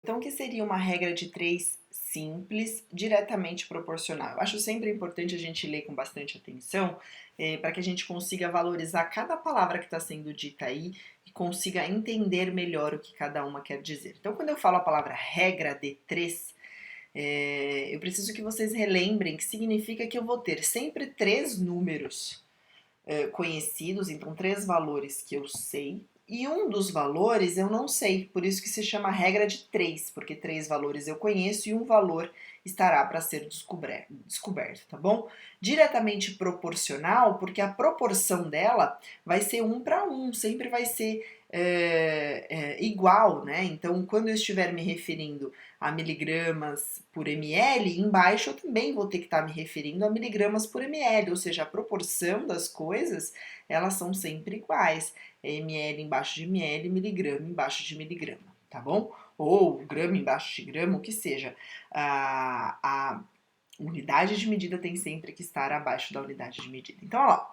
Então, o que seria uma regra de 3 simples, diretamente proporcional? Eu acho sempre importante a gente ler com bastante atenção, para que a gente consiga valorizar cada palavra que está sendo dita aí e consiga entender melhor o que cada uma quer dizer. Então, quando eu falo a palavra regra de 3, eu preciso que vocês relembrem que significa que eu vou ter sempre 3 números conhecidos, então 3 valores que eu sei, e um dos valores eu não sei, por isso que se chama regra de 3, porque 3 valores eu conheço e um valor estará para ser descoberto, tá bom? Diretamente proporcional, porque a proporção dela vai ser 1 para 1, sempre vai ser igual, né? Então, quando eu estiver me referindo a miligramas por ml, embaixo eu também vou ter que estar me referindo a miligramas por ml, ou seja, a proporção das coisas, elas são sempre iguais. Ml embaixo de ml, miligrama embaixo de miligrama, tá bom? Ou grama embaixo de grama, o que seja. A unidade de medida tem sempre que estar abaixo da unidade de medida. Então, ó,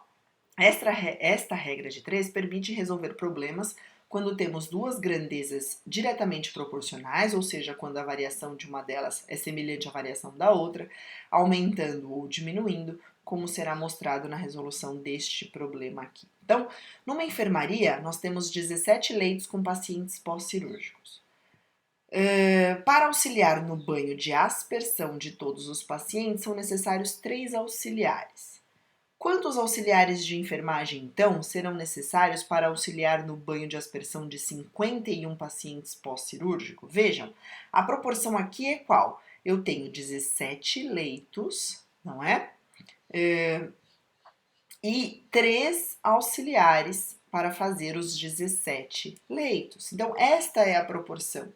esta regra de 3 permite resolver problemas quando temos duas grandezas diretamente proporcionais, ou seja, quando a variação de uma delas é semelhante à variação da outra, aumentando ou diminuindo, como será mostrado na resolução deste problema aqui. Então, numa enfermaria, nós temos 17 leitos com pacientes pós-cirúrgicos. Para auxiliar no banho de aspersão de todos os pacientes, são necessários 3 auxiliares. Quantos auxiliares de enfermagem, então, serão necessários para auxiliar no banho de aspersão de 51 pacientes pós-cirúrgico? Vejam, a proporção aqui é qual? Eu tenho 17 leitos, não é? E 3 auxiliares para fazer os 17 leitos. Então, esta é a proporção.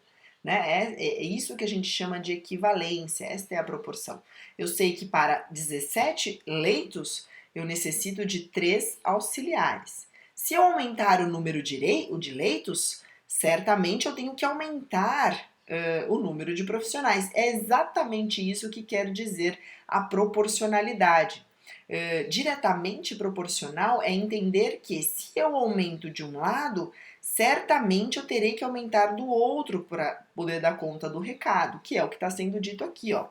Né? É isso que a gente chama de equivalência, esta é a proporção. Eu sei que para 17 leitos eu necessito de 3 auxiliares. Se eu aumentar o número de leitos, certamente eu tenho que aumentar o número de profissionais. É exatamente isso que quer dizer a proporcionalidade. Diretamente proporcional é entender que se eu aumento de um lado, certamente eu terei que aumentar do outro para poder dar conta do recado, que é o que está sendo dito aqui, ó.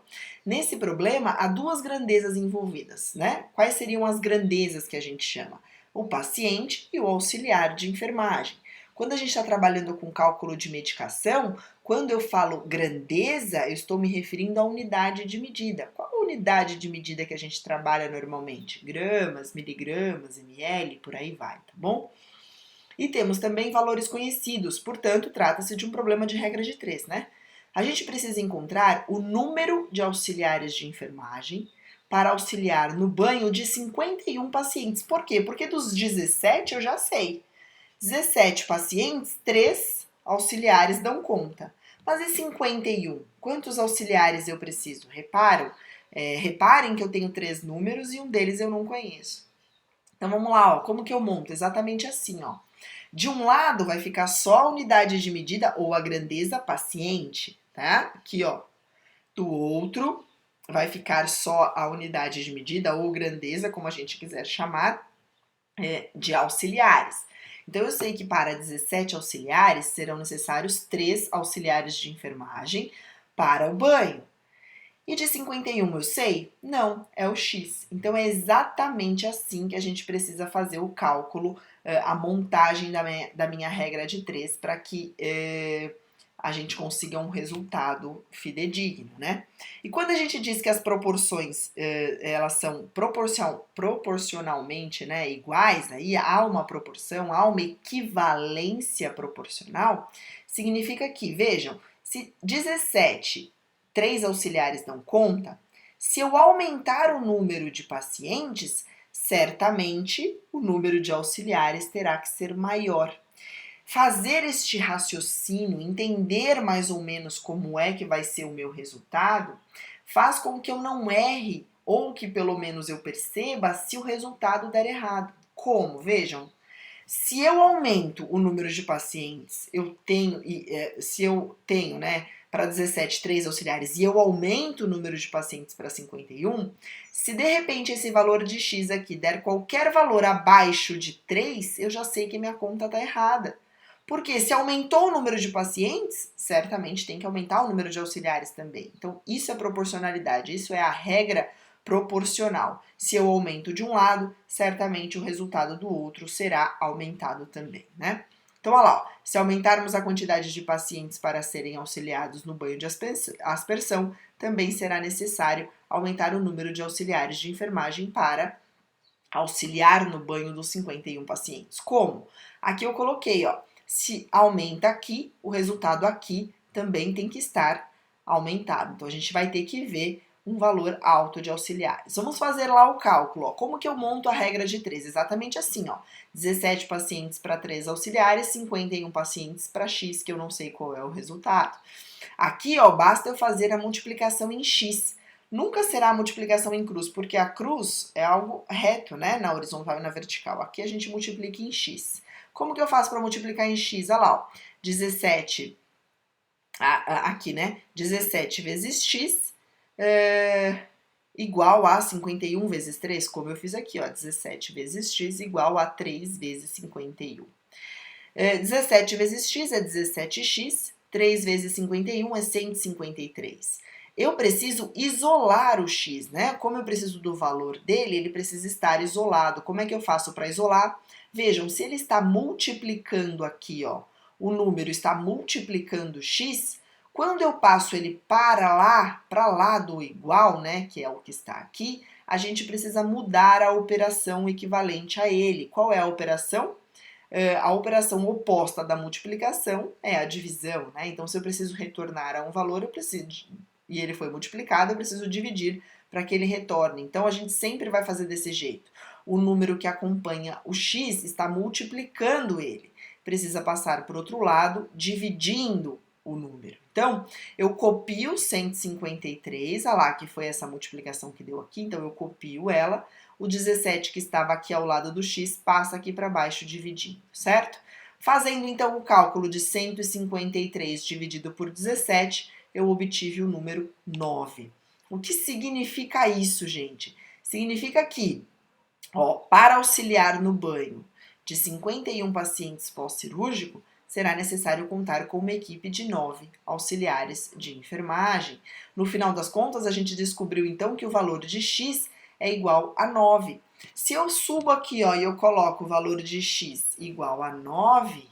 Nesse problema, há duas grandezas envolvidas, né? Quais seriam as grandezas que a gente chama? O paciente e o auxiliar de enfermagem. Quando a gente está trabalhando com cálculo de medicação, quando eu falo grandeza, eu estou me referindo à unidade de medida. Qual a unidade de medida que a gente trabalha normalmente? Gramas, miligramas, ml, por aí vai, tá bom? E temos também valores conhecidos, portanto, trata-se de um problema de regra de 3, né? A gente precisa encontrar o número de auxiliares de enfermagem para auxiliar no banho de 51 pacientes. Por quê? Porque dos 17 eu já sei. 17 pacientes, 3 auxiliares dão conta. Mas e 51? Quantos auxiliares eu preciso? Reparem que eu tenho 3 números e um deles eu não conheço. Então vamos lá, ó, como que eu monto? Exatamente assim, ó. De um lado vai ficar só a unidade de medida ou a grandeza paciente, tá? Aqui, ó. Do outro vai ficar só a unidade de medida ou grandeza, como a gente quiser chamar, de auxiliares. Então eu sei que para 17 auxiliares serão necessários 3 auxiliares de enfermagem para o banho. E de 51 eu sei? Não, é o X. Então é exatamente assim que a gente precisa fazer o cálculo, a montagem da minha regra de 3 para que a gente consiga um resultado fidedigno, né? E quando a gente diz que as proporções elas são proporcionalmente, né, iguais, aí há uma proporção, há uma equivalência proporcional, significa que, vejam, se 17 3 auxiliares dão conta, se eu aumentar o número de pacientes, certamente o número de auxiliares terá que ser maior. Fazer este raciocínio, entender mais ou menos como é que vai ser o meu resultado, faz com que eu não erre ou que pelo menos eu perceba se o resultado der errado. Como? Vejam, se eu aumento o número de pacientes, se eu tenho, né, para 17, 3 auxiliares, e eu aumento o número de pacientes para 51, se de repente esse valor de X aqui der qualquer valor abaixo de 3, eu já sei que minha conta está errada. Porque se aumentou o número de pacientes, certamente tem que aumentar o número de auxiliares também. Então, isso é proporcionalidade, isso é a regra proporcional. Se eu aumento de um lado, certamente o resultado do outro será aumentado também, né? Então, olha lá, ó, se aumentarmos a quantidade de pacientes para serem auxiliados no banho de aspersão, também será necessário aumentar o número de auxiliares de enfermagem para auxiliar no banho dos 51 pacientes. Como? Aqui eu coloquei, ó, se aumenta aqui, o resultado aqui também tem que estar aumentado. Então, a gente vai ter que ver um valor alto de auxiliares. Vamos fazer lá o cálculo, ó. Como que eu monto a regra de 3? Exatamente assim, ó. 17 pacientes para 3 auxiliares, 51 pacientes para X, que eu não sei qual é o resultado. Aqui, ó, basta eu fazer a multiplicação em X. Nunca será a multiplicação em cruz, porque a cruz é algo reto, né, na horizontal e na vertical. Aqui a gente multiplica em X. Como que eu faço para multiplicar em X? Olha lá, ó, 17, aqui, né, 17 vezes X igual a 51 vezes 3, como eu fiz aqui, ó, 17 vezes X igual a 3 vezes 51. 17 vezes X é 17x, 3 vezes 51 é 153. Eu preciso isolar o x, né? Como eu preciso do valor dele, ele precisa estar isolado. Como é que eu faço para isolar? Vejam, se ele está multiplicando aqui, ó, o número está multiplicando x, quando eu passo ele para lá do igual, né, que é o que está aqui, a gente precisa mudar a operação equivalente a ele. Qual é a operação? A operação oposta da multiplicação é a divisão, né? Então, se eu preciso retornar a um valor, eu preciso, e ele foi multiplicado, eu preciso dividir para que ele retorne. Então, a gente sempre vai fazer desse jeito. O número que acompanha o x está multiplicando ele. Precisa passar por outro lado, dividindo o número. Então, eu copio 153, olha lá, que foi essa multiplicação que deu aqui, então eu copio ela. O 17 que estava aqui ao lado do x passa aqui para baixo dividindo, certo? Fazendo então o cálculo de 153 dividido por 17, eu obtive o número 9. O que significa isso, gente? Significa que, ó, para auxiliar no banho de 51 pacientes pós-cirúrgico, será necessário contar com uma equipe de 9 auxiliares de enfermagem. No final das contas, a gente descobriu então que o valor de x é igual a 9. Se eu subo aqui, ó, e eu coloco o valor de x igual a 9,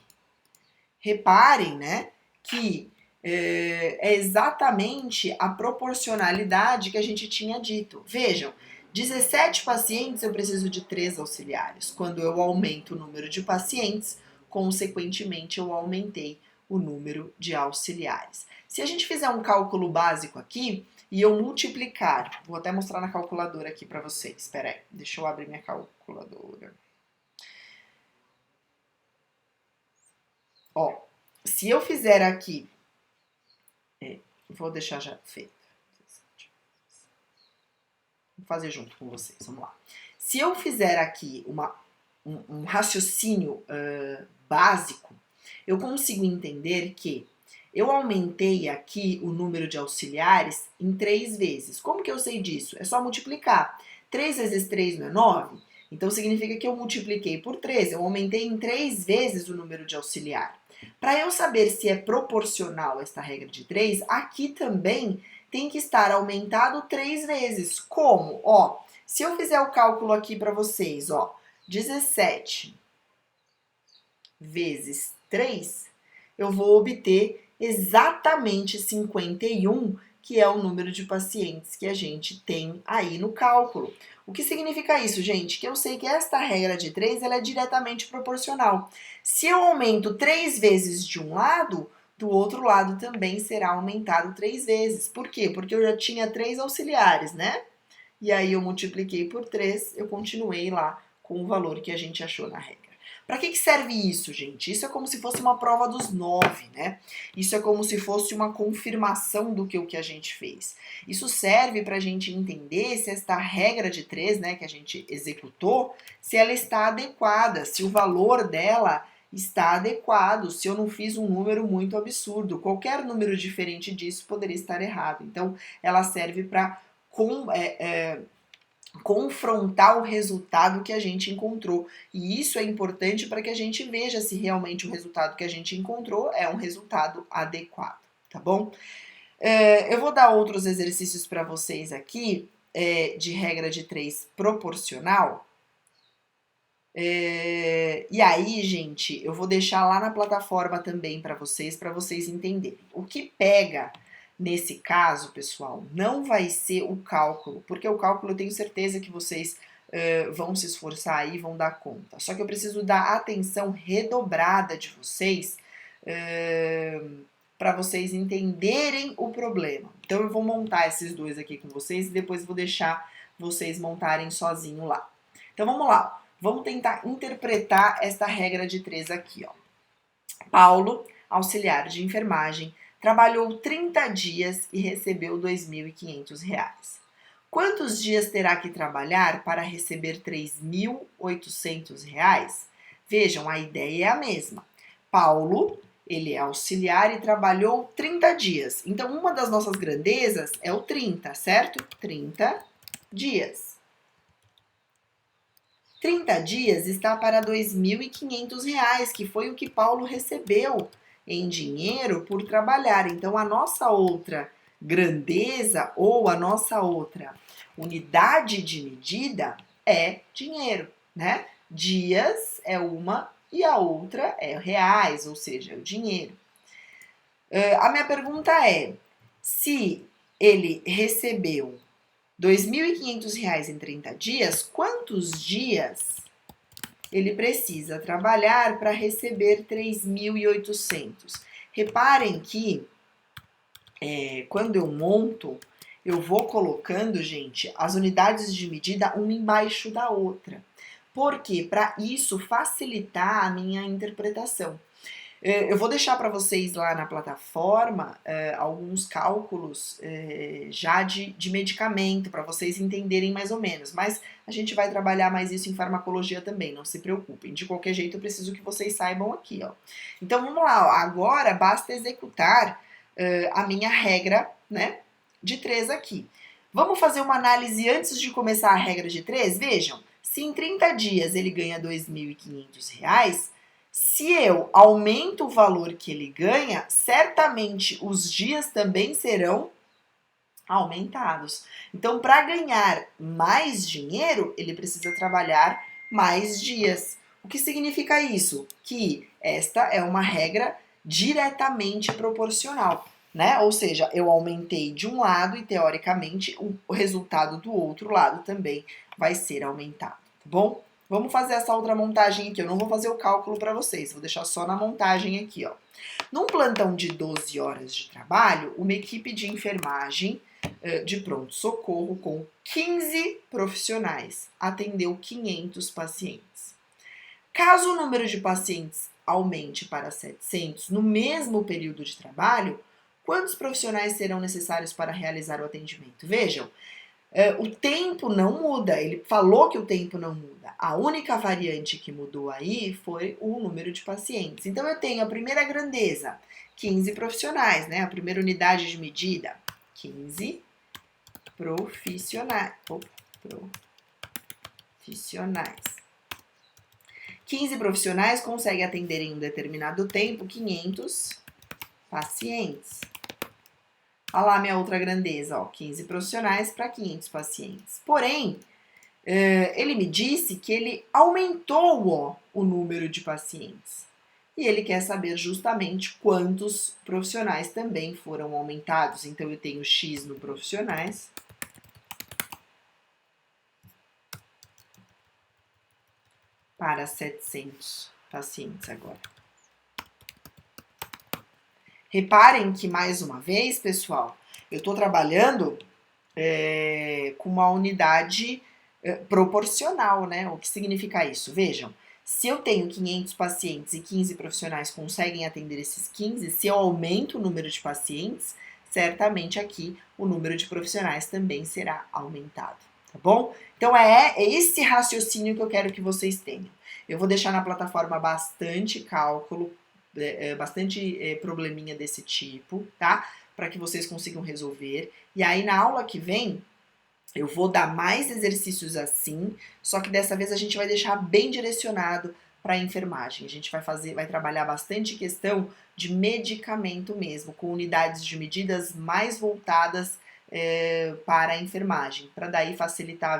reparem, né, que é exatamente a proporcionalidade que a gente tinha dito. Vejam, 17 pacientes eu preciso de 3 auxiliares. Quando eu aumento o número de pacientes, consequentemente eu aumentei o número de auxiliares. Se a gente fizer um cálculo básico aqui, e eu multiplicar, vou até mostrar na calculadora aqui para vocês, espera aí, deixa eu abrir minha calculadora. Ó, se eu fizer aqui, vou deixar já feito, vou fazer junto com vocês, vamos lá. Se eu fizer aqui um raciocínio básico, eu consigo entender que eu aumentei aqui o número de auxiliares em 3 vezes. Como que eu sei disso? É só multiplicar. 3 vezes 3 não é 9? Então, significa que eu multipliquei por 3. Eu aumentei em 3 vezes o número de auxiliar. Para eu saber se é proporcional esta regra de 3, aqui também tem que estar aumentado 3 vezes. Como? Ó, se eu fizer o cálculo aqui para vocês, ó, 17 vezes 3, eu vou obter exatamente 51, que é o número de pacientes que a gente tem aí no cálculo. O que significa isso, gente? Que eu sei que esta regra de 3 ela é diretamente proporcional. Se eu aumento 3 vezes de um lado, do outro lado também será aumentado 3 vezes. Por quê? Porque eu já tinha 3 auxiliares, né? E aí eu multipliquei por 3, eu continuei lá com o valor que a gente achou na regra. Para que serve isso, gente? Isso é como se fosse uma prova dos 9, né? Isso é como se fosse uma confirmação do que o que a gente fez. Isso serve para a gente entender se esta regra de 3, né, que a gente executou, se ela está adequada, se o valor dela está adequado, se eu não fiz um número muito absurdo. Qualquer número diferente disso poderia estar errado. Então, ela serve para confrontar o resultado que a gente encontrou. E isso é importante para que a gente veja se realmente o resultado que a gente encontrou é um resultado adequado, tá bom? Eu vou dar outros exercícios para vocês aqui, de regra de 3 proporcional. E aí, gente, eu vou deixar lá na plataforma também para vocês entenderem. O que pega nesse caso, pessoal, não vai ser o cálculo, porque o cálculo eu tenho certeza que vocês vão se esforçar aí, vão dar conta. Só que eu preciso da atenção redobrada de vocês para vocês entenderem o problema. Então eu vou montar esses dois aqui com vocês e depois vou deixar vocês montarem sozinho lá. Então vamos lá. Vamos tentar interpretar esta regra de 3 aqui, ó. Paulo, auxiliar de enfermagem, trabalhou 30 dias e recebeu R$ 2.500. Quantos dias terá que trabalhar para receber R$ 3.800? Vejam, a ideia é a mesma. Paulo, ele é auxiliar e trabalhou 30 dias. Então, uma das nossas grandezas é o 30, certo? 30 dias. 30 dias está para R$ 2.500, que foi o que Paulo recebeu em dinheiro por trabalhar. Então, a nossa outra grandeza ou a nossa outra unidade de medida é dinheiro, né? Dias é uma e a outra é reais, ou seja, é o dinheiro. A minha pergunta é, se ele recebeu R$ 2.500 em 30 dias, quantos dias ele precisa trabalhar para receber 3.800? Reparem que quando eu monto, eu vou colocando, gente, as unidades de medida uma embaixo da outra. Por quê? Para isso facilitar a minha interpretação. Eu vou deixar para vocês lá na plataforma alguns cálculos já de medicamento, para vocês entenderem mais ou menos. Mas a gente vai trabalhar mais isso em farmacologia também, não se preocupem. De qualquer jeito, eu preciso que vocês saibam aqui, ó. Então, vamos lá. Ó. Agora, basta executar a minha regra, né, de 3 aqui. Vamos fazer uma análise antes de começar a regra de 3? Vejam, se em 30 dias ele ganha R$ 2.500, se eu aumento o valor que ele ganha, certamente os dias também serão aumentados. Então, para ganhar mais dinheiro, ele precisa trabalhar mais dias. O que significa isso? Que esta é uma regra diretamente proporcional, né? Ou seja, eu aumentei de um lado e, teoricamente, o resultado do outro lado também vai ser aumentado, tá bom? Vamos fazer essa outra montagem aqui. Eu não vou fazer o cálculo para vocês, vou deixar só na montagem aqui, ó. Num plantão de 12 horas de trabalho, uma equipe de enfermagem de pronto-socorro com 15 profissionais atendeu 500 pacientes. Caso o número de pacientes aumente para 700 no mesmo período de trabalho, quantos profissionais serão necessários para realizar o atendimento? Vejam, o tempo não muda, ele falou que o tempo não muda. A única variante que mudou aí foi o número de pacientes. Então, eu tenho a primeira grandeza, 15 profissionais, né? A primeira unidade de medida, 15 profissionais. 15 profissionais conseguem atender em um determinado tempo 500 pacientes. Olha lá minha outra grandeza, ó, 15 profissionais para 500 pacientes. Porém, ele me disse que ele aumentou o número de pacientes. E ele quer saber justamente quantos profissionais também foram aumentados. Então, eu tenho X no profissionais. Para 700 pacientes agora. Reparem que, mais uma vez, pessoal, eu estou trabalhando com uma unidade proporcional, né? O que significa isso? Vejam, se eu tenho 500 pacientes e 15 profissionais conseguem atender esses 15, se eu aumento o número de pacientes, certamente aqui o número de profissionais também será aumentado, tá bom? Então, é esse raciocínio que eu quero que vocês tenham. Eu vou deixar na plataforma bastante cálculo, bastante probleminha desse tipo, tá? Para que vocês consigam resolver. E aí, na aula que vem, Eu vou dar mais exercícios assim, só que dessa vez a gente vai deixar bem direcionado para a enfermagem. A gente vai trabalhar bastante questão de medicamento mesmo, com unidades de medidas mais voltadas para a enfermagem, para daí facilitar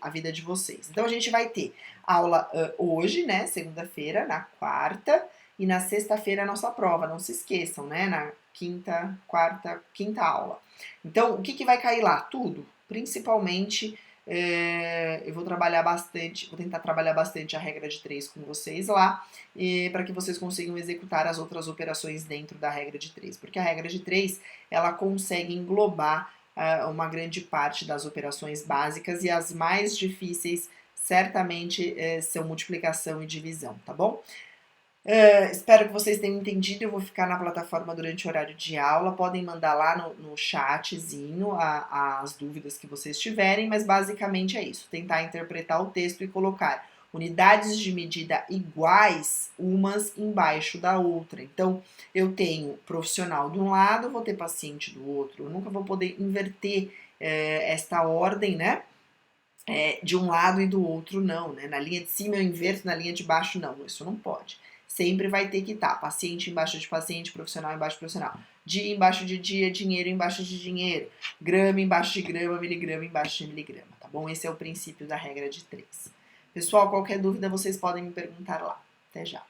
a vida de vocês. Então a gente vai ter aula hoje, né, segunda-feira, na quarta, e na sexta-feira a nossa prova, não se esqueçam, né, na quinta aula. Então, o que, que vai cair lá? Tudo. Principalmente, eu vou trabalhar bastante, vou tentar trabalhar bastante a regra de 3 com vocês lá, para que vocês consigam executar as outras operações dentro da regra de 3, porque a regra de 3 ela consegue englobar uma grande parte das operações básicas e as mais difíceis certamente são multiplicação e divisão, tá bom? Espero que vocês tenham entendido. Eu vou ficar na plataforma durante o horário de aula. Podem mandar lá no chatzinho as dúvidas que vocês tiverem, mas basicamente é isso: tentar interpretar o texto e colocar unidades de medida iguais umas embaixo da outra. Então, eu tenho profissional de um lado, vou ter paciente do outro. Eu nunca vou poder inverter esta ordem, né? De um lado e do outro não, né? Na linha de cima eu inverto, na linha de baixo não, isso não pode. Sempre vai ter que estar paciente embaixo de paciente, profissional embaixo de profissional, dia embaixo de dia, dinheiro embaixo de dinheiro, grama embaixo de grama, miligrama embaixo de miligrama, tá bom? Esse é o princípio da regra de 3. Pessoal, qualquer dúvida vocês podem me perguntar lá. Até já.